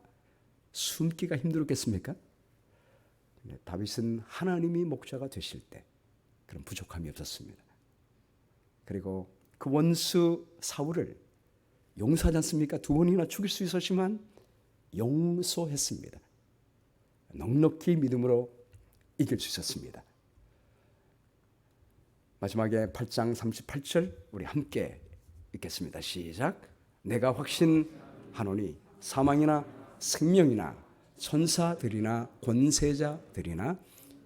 숨기가 힘들었겠습니까? 다윗은 하나님이 목자가 되실 때 그런 부족함이 없었습니다. 그리고 그 원수 사울을 용서하지 않습니까? 2번이나 죽일 수 있었지만 용서했습니다. 넉넉히 믿음으로 이길 수 있었습니다. 마지막에 8장 38절 우리 함께 읽겠습니다. 시작. 내가 확신하노니 사망이나 생명이나 천사들이나 권세자들이나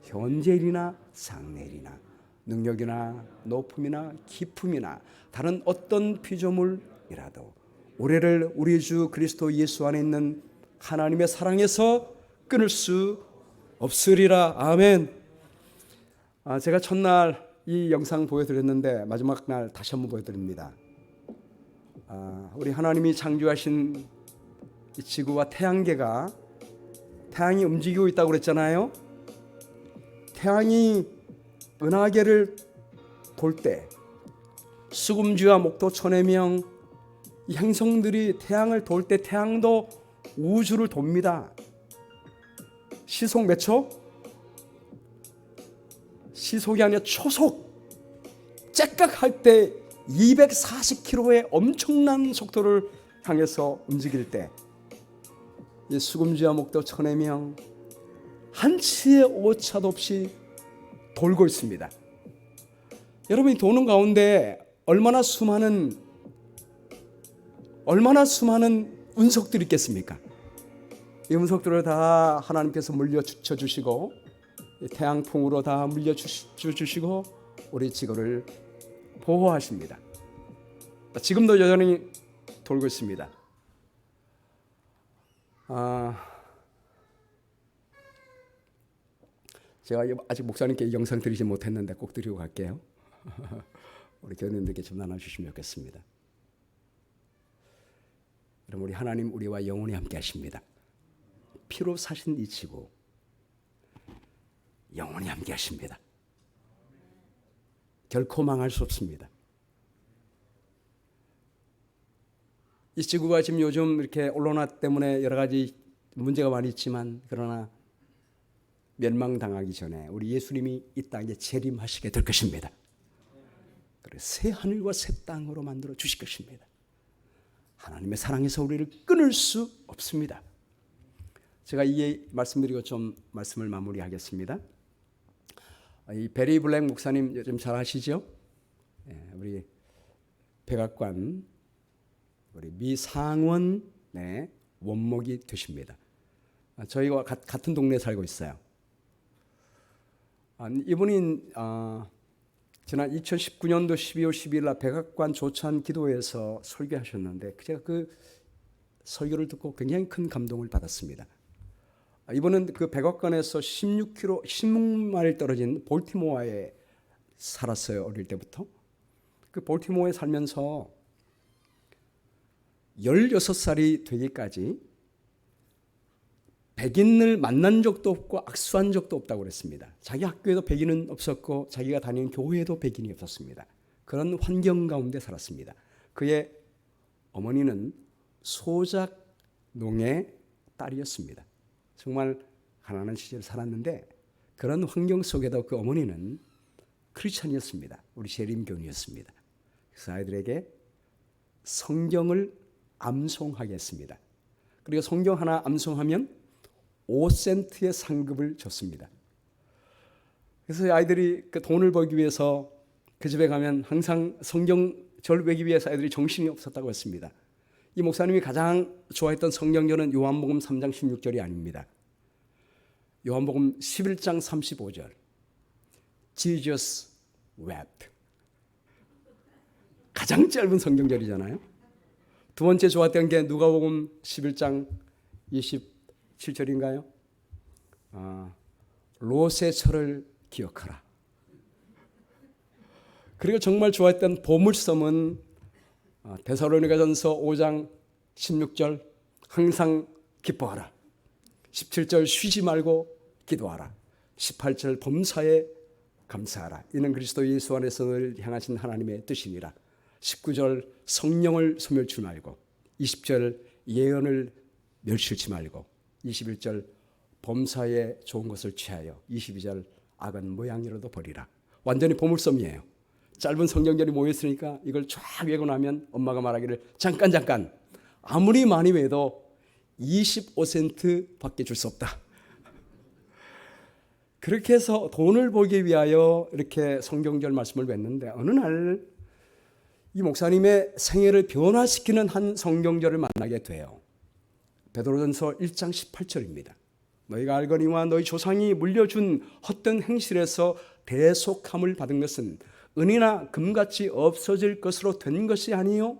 현재일이나 장래일이나 능력이나 높음이나 깊음이나 다른 어떤 피조물이라도 우리를 우리 주 그리스도 예수 안에 있는 하나님의 사랑에서 끊을 수 없으리라. 아멘. 제가 첫날 이 영상 보여드렸는데 마지막 날 다시 한번 보여드립니다. 우리 하나님이 창조하신 이 지구와 태양계가 태양이 움직이고 있다고 그랬잖아요. 태양이 은하계를 돌 때 수금쥐와 목도 천해명 이 행성들이 태양을 돌 때 태양도 우주를 돕니다. 시속 몇 초? 시속이 아니라 초속. 째깍할 때 240km의 엄청난 속도를 향해서 움직일 때 이 수금쥐와 목도 천해명 한치의 오차도 없이 돌고 있습니다. 여러분이 도는 가운데 얼마나 수많은 운석들이 있겠습니까? 이 운석들을 다 하나님께서 물려주쳐 주시고 태양풍으로 다 물려주시고 우리 지구를 보호하십니다. 지금도 여전히 돌고 있습니다. 제가 아직 목사님께 이 영상 드리지 못했는데 꼭 드리고 갈게요. 우리 교우님들께 좀 나눠주시면 좋겠습니다. 그럼 우리 하나님 우리와 영원히 함께 하십니다. 피로 사신 이 지구 영원히 함께 하십니다. 결코 망할 수 없습니다. 이 지구가 지금 요즘 이렇게 언론화 때문에 여러 가지 문제가 많이 있지만 그러나 멸망당하기 전에 우리 예수님이 이 땅에 재림하시게 될 것입니다. 그래서 새 하늘과 새 땅으로 만들어 주실 것입니다. 하나님의 사랑에서 우리를 끊을 수 없습니다. 제가 이 말씀드리고 좀 말씀을 마무리하겠습니다. 이 베리 블랙 목사님 요즘 잘 아시죠? 우리 백악관 우리 미상원의 원목이 되십니다. 저희와 같은 동네에 살고 있어요. 이분이 지난 2019년도 12월 12일 날 백악관 조찬 기도회에서 설교하셨는데 제가 그 설교를 듣고 굉장히 큰 감동을 받았습니다. 이분은 그 백악관에서 16마일 떨어진 볼티모어에 살았어요. 어릴 때부터. 그 볼티모어에 살면서 16살이 되기까지 백인을 만난 적도 없고 악수한 적도 없다고 그랬습니다. 자기 학교에도 백인은 없었고 자기가 다니는 교회에도 백인이 없었습니다. 그런 환경 가운데 살았습니다. 그의 어머니는 소작농의 딸이었습니다. 정말 가난한 시절을 살았는데 그런 환경 속에도 그 어머니는 크리스찬이었습니다. 우리 재림교인이었습니다. 그래서 아이들에게 성경을 암송하게 했습니다. 그리고 성경 하나 암송하면 5센트의 상급을 줬습니다. 그래서 아이들이 그 돈을 벌기 위해서 그 집에 가면 항상 성경절 외기 위해서 아이들이 정신이 없었다고 했습니다. 이 목사님이 가장 좋아했던 성경절은 요한복음 3장 16절이 아닙니다. 요한복음 11장 35절. Jesus wept. 가장 짧은 성경절이잖아요. 두 번째 좋았던 게 누가복음 11장 27절인가요? 롯의 철을 기억하라. 그리고 정말 좋아했던 보물섬은 데살로니가전서 5장 16절 항상 기뻐하라. 17절 쉬지 말고 기도하라. 18절 범사에 감사하라. 이는 그리스도 예수 안에서 늘 향하신 하나님의 뜻이니라. 19절 성령을 소멸치 말고 20절 예언을 멸실치 말고 21절 범사에 좋은 것을 취하여 22절 악은 모양이라도 버리라. 완전히 보물섬이에요. 짧은 성경절이 모였으니까 이걸 쫙 외고 나면 엄마가 말하기를 잠깐 아무리 많이 외도 25센트 밖에 줄 수 없다. 그렇게 해서 돈을 벌기 위하여 이렇게 성경절 말씀을 뱉는데 어느 날 이 목사님의 생애를 변화시키는 한 성경절을 만나게 돼요. 베드로전서 1장 18절입니다. 너희가 알거니와 너희 조상이 물려준 헛된 행실에서 대속함을 받은 것은 은이나 금같이 없어질 것으로 된 것이 아니요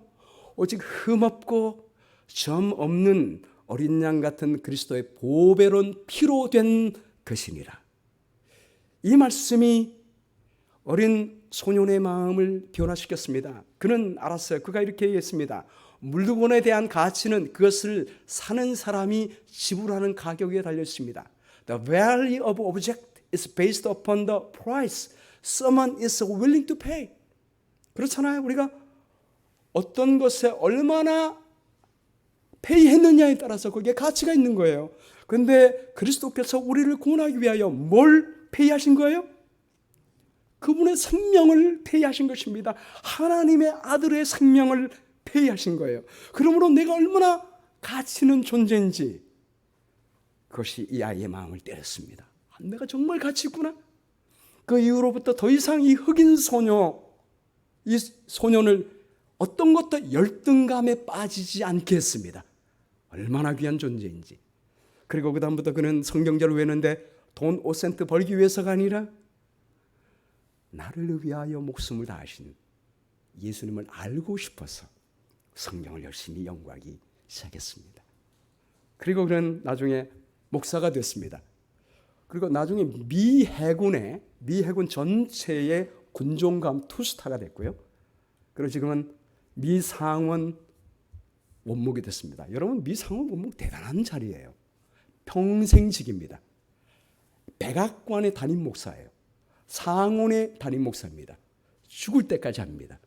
오직 흠없고 점 없는 어린 양 같은 그리스도의 보배로운 피로 된 것이니라. 이 말씀이 어린 소년의 마음을 변화시켰습니다. 그는 알았어요. 그가 이렇게 얘기했습니다. 물건에 대한 가치는 그것을 사는 사람이 지불하는 가격에 달려 있습니다. The value of object is based upon the price someone is willing to pay. 그렇잖아요. 우리가 어떤 것에 얼마나 페이했느냐에 따라서 거기에 가치가 있는 거예요. 그런데 그리스도께서 우리를 구원하기 위하여 뭘 페이하신 거예요? 그분의 생명을 페이하신 것입니다. 하나님의 아들의 생명을 페이하신 거예요. 그러므로 내가 얼마나 가치 있는 존재인지 그것이 이 아이의 마음을 때렸습니다. 내가 정말 가치 있구나. 그 이후로부터 더 이상 이 흑인 소녀, 이 소년을 어떤 것도 열등감에 빠지지 않게 했습니다. 얼마나 귀한 존재인지. 그리고 그 다음부터 그는 성경절을 외우는데 돈 5센트 벌기 위해서가 아니라 나를 위하여 목숨을 다하신 예수님을 알고 싶어서 성경을 열심히 연구하기 시작했습니다. 그리고 그는 나중에 목사가 됐습니다. 그리고 나중에 미 해군 전체의 군종감 투스타가 됐고요. 그리고 지금은 미 상원 원목이 됐습니다. 여러분, 미 상원 원목 대단한 자리예요. 평생직입니다. 백악관의 담임 목사예요. 상원의 담임 목사입니다. 죽을 때까지 합니다.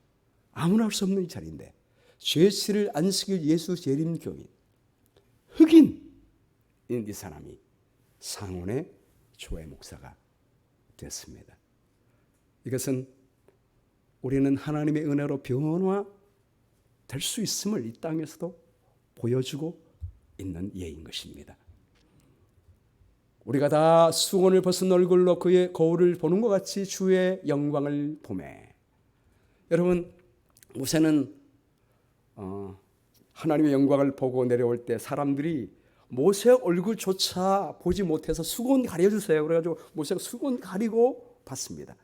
아무나 할 수 없는 자리인데 죄수를 안식일 예수 재림 교인 흑인인 이 사람이 상원의 교회 목사가 됐습니다. 이것은 우리는 하나님의 은혜로 변화될 수 있음을 이 땅에서도 보여주고 있는 예인 것입니다. 우리가 다 수건을 벗은 얼굴로 그의 거울을 보는 것 같이 주의 영광을 보매. 여러분, 모세는 하나님의 영광을 보고 내려올 때 사람들이 모세 얼굴조차 보지 못해서 수건 가려주세요. 그래가지고 모세가 수건 가리고 봤습니다.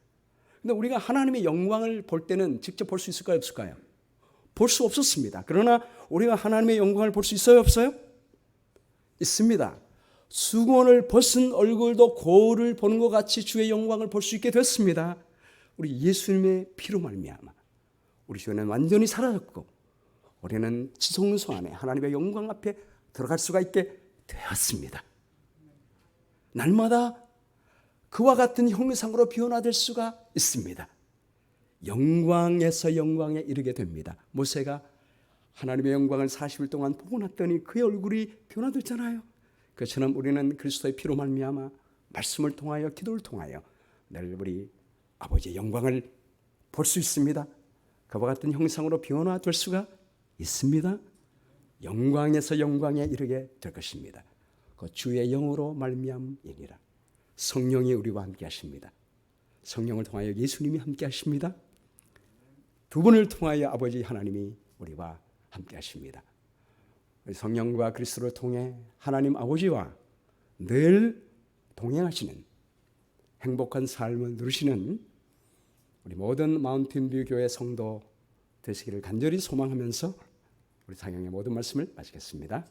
근데 우리가 하나님의 영광을 볼 때는 직접 볼 수 있을까요, 없을까요? 볼 수 없었습니다. 그러나 우리가 하나님의 영광을 볼 수 있어요, 없어요? 있습니다. 수건을 벗은 얼굴도 거울을 보는 것 같이 주의 영광을 볼 수 있게 됐습니다. 우리 예수님의 피로 말미암아 우리 죄는 완전히 사라졌고 우리는 지성소 안에 하나님의 영광 앞에 들어갈 수가 있게 되었습니다. 날마다 그와 같은 형상으로 변화될 수가 있습니다. 영광에서 영광에 이르게 됩니다. 모세가 하나님의 영광을 40일 동안 보고 났더니 그의 얼굴이 변화됐잖아요. 그처럼 우리는 그리스도의 피로 말미암아 말씀을 통하여 기도를 통하여 늘 우리 아버지의 영광을 볼 수 있습니다. 그와 같은 형상으로 변화될 수가 있습니다. 영광에서 영광에 이르게 될 것입니다. 그 주의 영으로 말미암이니라. 성령이 우리와 함께 하십니다. 성령을 통하여 예수님이 함께 하십니다. 두 분을 통하여 아버지 하나님이 우리와 함께 하십니다. 성령과 그리스도를 통해 하나님 아버지와 늘 동행하시는 행복한 삶을 누리시는 우리 모든 마운틴뷰 교회 성도 되시기를 간절히 소망하면서 우리 상영의 모든 말씀을 마치겠습니다.